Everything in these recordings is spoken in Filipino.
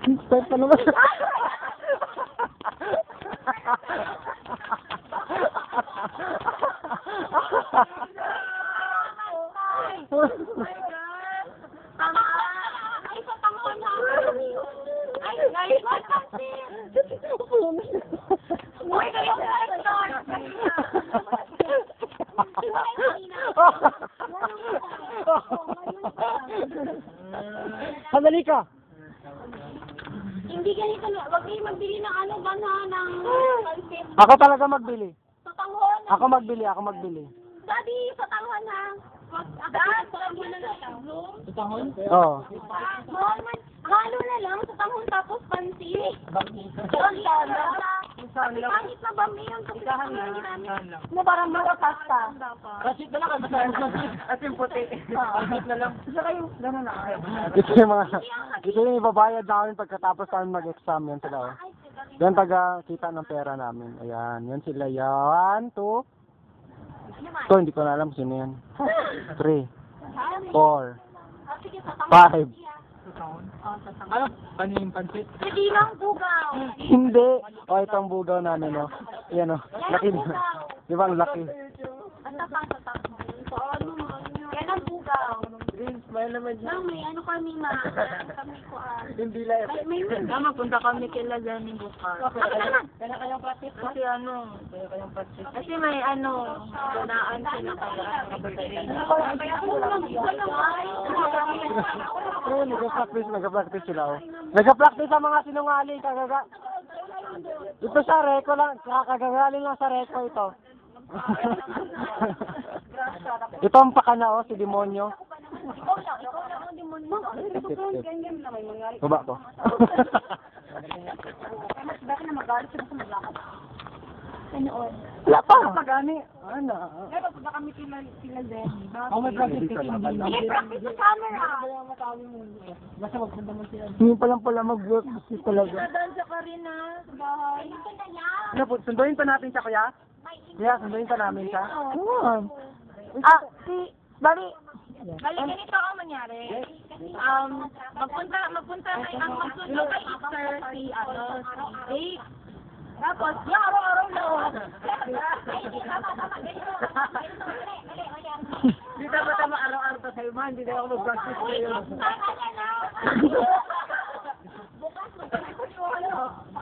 Start pa naman. Oh my God! Tama! Ay, sa tama na! Ay, guys, what happened? Uy, kayo Sandali ka. Hindi ganito na. Huwag kayo magbili ng ano ba na ng pansit. Ako talaga magbili. Sa tanghon. Ako magbili. Daddy, sa tanghon na. Dad, sa tanghon na lang. Sa tanghon? Oo. Halo na lang sa tanghon tapos pansit. Pangit na ba may yung kapitahan namin? Na parang mga pasta. Kasi na lang, at yung puti. Na lang. Saka yung gano'n na. Ito yung ibabayad namin pagkatapos namin mag-exam. Yan sila. Yan taga kita ng pera namin. Ayan. Yan sila. Yan. 2. Ito, hindi ko na alam sino yan. 3. 4. 5. Ano? Paning pansit? Hindi lang bugaw. Hindi. O, ito ang bugaw namin, no? Yan, no? Laki. Di ba ang laki? Ang tapang. Yan ang bugaw. Green, smile naman dyan. Nang may ano kami kami ko Hindi lang. may Punta kami kila dyan yung bukas. Kaya-kayang practice. Kasi kaya-kayang practice. Kasi may ganaan sila Oo, nag-practice sila, oh. Nag-practice sa mga sinungaling, Ito sa reko lang, kagagaling lang sa reko ito. Ito ang pakana, oh, si demonyo. ikaw lang ang demonyo. Ganyan na may mangyari. Baba ko. Mas baka na magalit siya sa maglakad. Ganoon. Wala pa. Pagani. Ano? Pero pag kami sila Zen. Ako may practice kasi hindi. May practice sa camera. Basta magpunta mo siya. Hindi pa lang pala mag-work kasi talaga. Dansa ka rin na sa bahay. Ano po, sunduin pa natin siya, kuya? Kuya, sunduin pa namin siya? Oo. Bali, ganito ang mangyari. Magpunta ang magsundo kay Easter si Dave. Tapos, araw-araw na. Hindi tama araw-araw pa sa'yo man. Hindi na ako mag-practice kayo.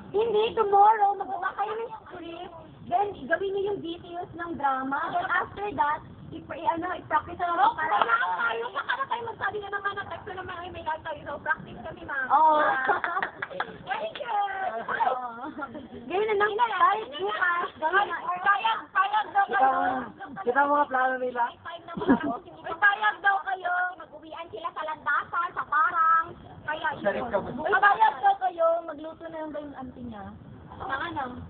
Hindi, tomorrow, magawa kayo ng script. Then, gawin niyo yung details ng drama. Then, after that, i-practice na lang. Kailangan tayo. Baka tayo magsabi na naman na text na naman ay may tayo. So, practice kami, ma'am. Oo. Very good. Gawin na lang tayo. Bukas. Payag daw kayo. Kita ang mga plano nila. Payag daw kayo. Mag-uwian sila sa landasan, sa parang. Kaya payag daw kayo. Magluto na yung ba yung auntie niya?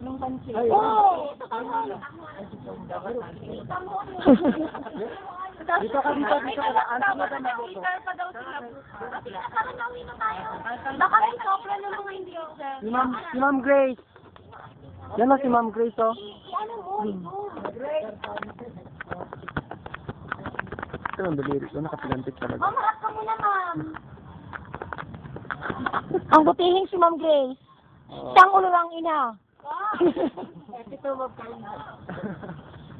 Nung pansit. Oo! Dito ka. Ano ba na ako? Pa daw sila. Kasi nakaranawin na tayo. Baka may sopra ng mga hindi ako. Si Ma'am Grace. Yan lang si Ma'am Grace, oh. Ano mo? Ito ang daliri ko, nakapilantik talaga. Mamarap ka muna, ma'am. Ang butihing si Ma'am Grace. Siyang ulo lang ina.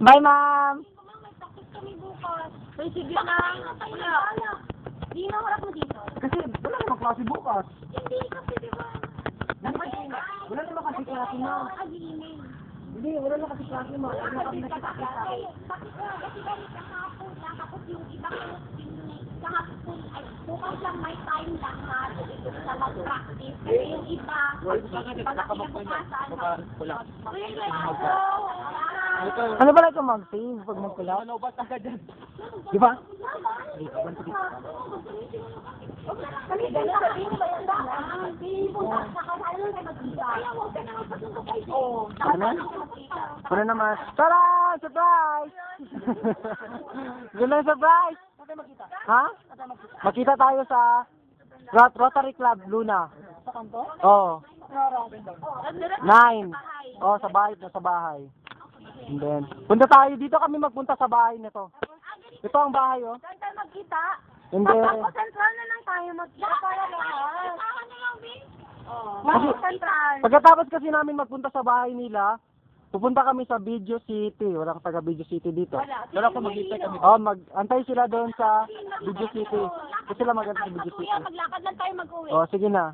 Bye, ma'am. May takot kami bukas. Ay, sige na. Di na harap mo dito. Kasi wala namang klase bukas. Hindi kasi, di ba? Wala namang kasi klase na. Aginin. Hindi, wala namang kasi klase mo. Kasi kahapon lang, tapos yung ibang kahapon, ay bukas lang may time lahat sa mag-practice. Kasi yung iba, pagkakabukasan, Ano ba lang ito mag-save pag magkula? Ano ba taga dyan? Di ba? Kami gano'n sabihin ba yung daan? Pumunta sa kasalo na mag-iba. Kaya huwag ka na magpasundo kayo. Oo. Ano naman? Tara! Surprise! Ganda yung surprise! Ha? Makita tayo sa Rotary Club, Luna. Sa kanto? Oo. 9. Oh, Sa bahay. And then, punta tayo. Dito kami magpunta sa bahay nito. Ito ang bahay, oh. Saan tayo magkita? And then, Tapos central na lang tayo magkita para lahat. Saan na lang, Bin? Kasi, Central. pagkatapos kasi namin magpunta sa bahay nila, pupunta kami sa Video City. Walang taga Video City dito. Wala ko mag-isip kami. Oh, antay sila doon sa Video City. Kasi sila maganda sa Video City. Maglakad lang tayo mag-uwi. Oh, sige na.